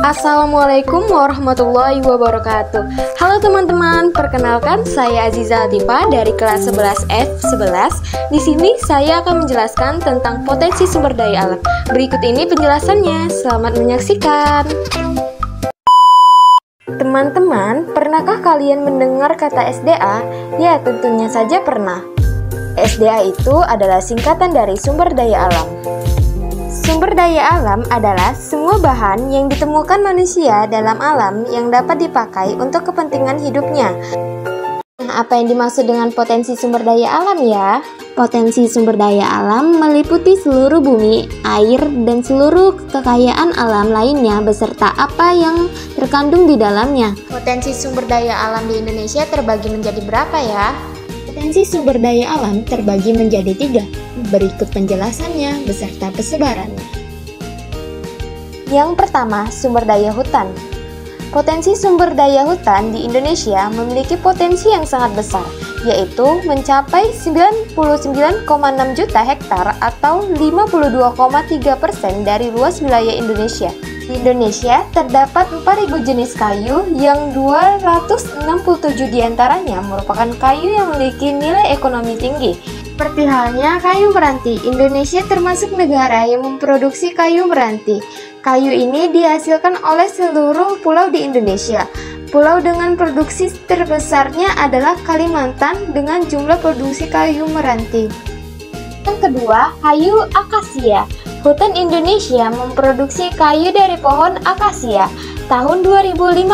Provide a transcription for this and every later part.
Assalamualaikum warahmatullahi wabarakatuh. Halo teman-teman, perkenalkan saya Aziza Latifah dari kelas 11 F11. Di sini saya akan menjelaskan tentang potensi sumber daya alam. Berikut ini penjelasannya. Selamat menyaksikan. Teman-teman, pernahkah kalian mendengar kata SDA? Ya, tentunya saja pernah. SDA itu adalah singkatan dari sumber daya alam. Sumber daya alam adalah semua bahan yang ditemukan manusia dalam alam yang dapat dipakai untuk kepentingan hidupnya. Nah, apa yang dimaksud dengan potensi sumber daya alam ya? Potensi sumber daya alam meliputi seluruh bumi, air, dan seluruh kekayaan alam lainnya beserta apa yang terkandung di dalamnya. Potensi sumber daya alam di Indonesia terbagi menjadi berapa ya? Potensi sumber daya alam terbagi menjadi 3. Berikut penjelasannya beserta persebarannya. Yang pertama, sumber daya hutan. Potensi sumber daya hutan di Indonesia memiliki potensi yang sangat besar, yaitu mencapai 99,6 juta hektar atau 52,3% dari luas wilayah Indonesia. Di Indonesia terdapat 4.000 jenis kayu yang 267 diantaranya merupakan kayu yang memiliki nilai ekonomi tinggi. Seperti halnya kayu meranti, Indonesia termasuk negara yang memproduksi kayu meranti. Kayu ini dihasilkan oleh seluruh pulau di Indonesia. Pulau dengan produksi terbesarnya adalah Kalimantan dengan jumlah produksi kayu meranti. Yang kedua, kayu akasia. Hutan Indonesia memproduksi kayu dari pohon akasia. Tahun 2015,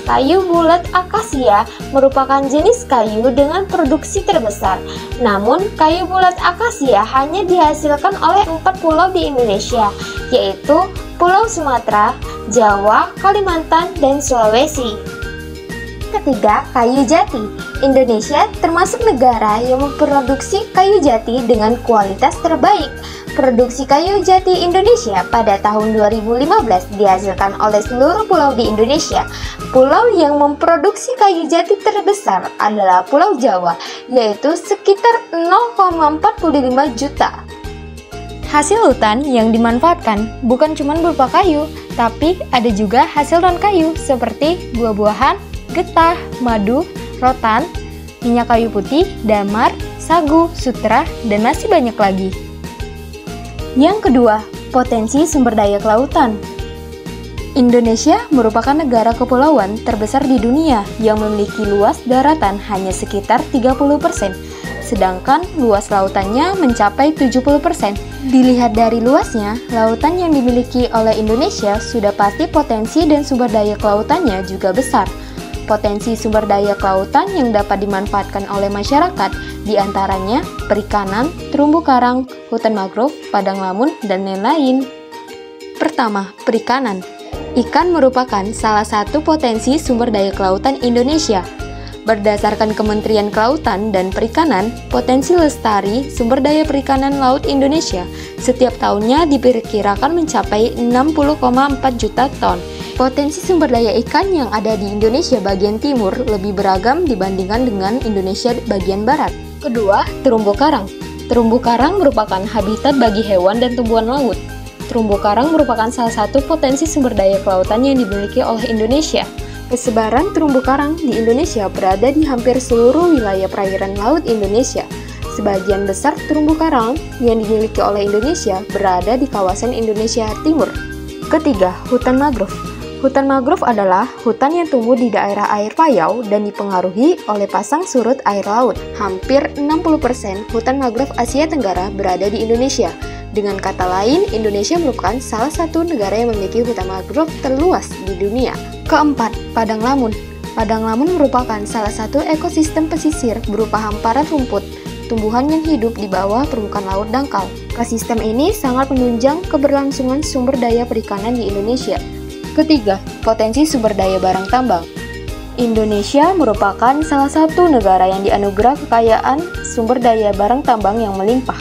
kayu bulat akasia merupakan jenis kayu dengan produksi terbesar. Namun, kayu bulat akasia hanya dihasilkan oleh 4 pulau di Indonesia, yaitu Pulau Sumatera, Jawa, Kalimantan, dan Sulawesi. Ketiga, kayu jati. Indonesia termasuk negara yang memproduksi kayu jati dengan kualitas terbaik. Produksi kayu jati Indonesia pada tahun 2015 dihasilkan oleh seluruh pulau di Indonesia. Pulau yang memproduksi kayu jati terbesar adalah Pulau Jawa, yaitu sekitar 0,45 juta. Hasil hutan yang dimanfaatkan bukan cuma berupa kayu, tapi ada juga hasil non-kayu seperti buah-buahan, getah, madu, rotan, minyak kayu putih, damar, sagu, sutra, dan masih banyak lagi. Yang kedua, potensi sumber daya kelautan. Indonesia merupakan negara kepulauan terbesar di dunia yang memiliki luas daratan hanya sekitar 30%, sedangkan luas lautannya mencapai 70%. Dilihat dari luasnya, lautan yang dimiliki oleh Indonesia sudah pasti potensi dan sumber daya kelautannya juga besar. Potensi sumber daya kelautan yang dapat dimanfaatkan oleh masyarakat diantaranya perikanan, terumbu karang, hutan mangrove, padang lamun, dan lain-lain. Pertama, perikanan. Ikan merupakan salah satu potensi sumber daya kelautan Indonesia. Berdasarkan Kementerian Kelautan dan Perikanan, potensi lestari sumber daya perikanan laut Indonesia setiap tahunnya diperkirakan mencapai 60,4 juta ton. Potensi sumber daya ikan yang ada di Indonesia bagian timur lebih beragam dibandingkan dengan Indonesia bagian barat. Kedua, terumbu karang. Terumbu karang merupakan habitat bagi hewan dan tumbuhan laut. Terumbu karang merupakan salah satu potensi sumber daya kelautan yang dimiliki oleh Indonesia. Kesebaran terumbu karang di Indonesia berada di hampir seluruh wilayah perairan laut Indonesia. Sebagian besar terumbu karang yang dimiliki oleh Indonesia berada di kawasan Indonesia Timur. Ketiga, hutan mangrove. Hutan mangrove adalah hutan yang tumbuh di daerah air payau dan dipengaruhi oleh pasang surut air laut. Hampir 60% hutan mangrove Asia Tenggara berada di Indonesia. Dengan kata lain, Indonesia merupakan salah satu negara yang memiliki hutan mangrove terluas di dunia. Keempat, padang lamun. Padang lamun merupakan salah satu ekosistem pesisir berupa hamparan rumput, tumbuhan yang hidup di bawah permukaan laut dangkal. Ekosistem ini sangat menunjang keberlangsungan sumber daya perikanan di Indonesia. Ketiga, potensi sumber daya barang tambang. Indonesia merupakan salah satu negara yang dianugerah kekayaan sumber daya barang tambang yang melimpah.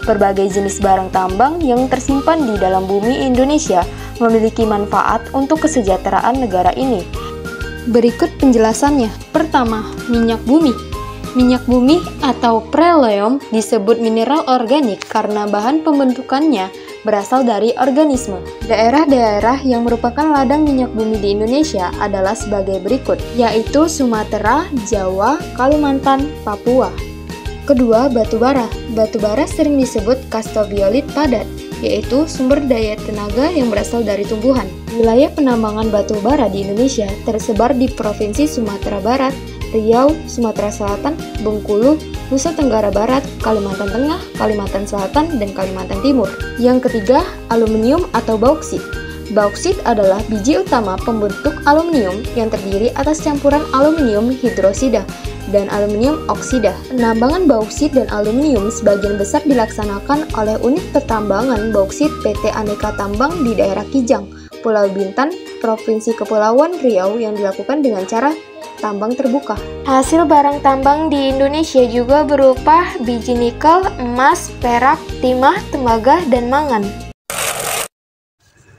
Berbagai jenis barang tambang yang tersimpan di dalam bumi Indonesia memiliki manfaat untuk kesejahteraan negara ini. Berikut penjelasannya. Pertama, minyak bumi. Minyak bumi atau petroleum disebut mineral organik karena bahan pembentukannya berasal dari organisme. Daerah-daerah yang merupakan ladang minyak bumi di Indonesia adalah sebagai berikut, yaitu Sumatera, Jawa, Kalimantan, Papua. Kedua, batu bara. Batu bara sering disebut kastobiolit padat, yaitu sumber daya tenaga yang berasal dari tumbuhan. Wilayah penambangan batu bara di Indonesia tersebar di Provinsi Sumatera Barat, Riau, Sumatera Selatan, Bengkulu, Nusa Tenggara Barat, Kalimantan Tengah, Kalimantan Selatan, dan Kalimantan Timur. Yang ketiga, aluminium atau bauksit. Bauksit adalah biji utama pembentuk aluminium yang terdiri atas campuran aluminium hidrosida dan aluminium oksida. Penambangan bauksit dan aluminium sebagian besar dilaksanakan oleh unit pertambangan bauksit PT Aneka Tambang di daerah Kijang, Pulau Bintan, Provinsi Kepulauan Riau yang dilakukan dengan cara tambang terbuka. Hasil barang tambang di Indonesia juga berupa biji nikel, emas, perak, timah, tembaga, dan mangan.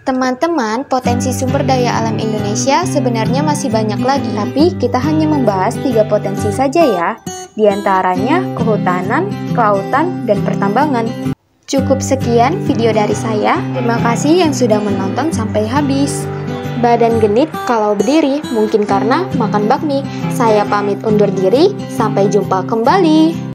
Teman-teman, potensi sumber daya alam Indonesia sebenarnya masih banyak lagi, tapi kita hanya membahas 3 potensi saja ya. Di antaranya kehutanan, kelautan, dan pertambangan. Cukup sekian video dari saya. Terima kasih yang sudah menonton sampai habis. Badan genit kalau berdiri, mungkin karena makan bakmi. Saya pamit undur diri, sampai jumpa kembali.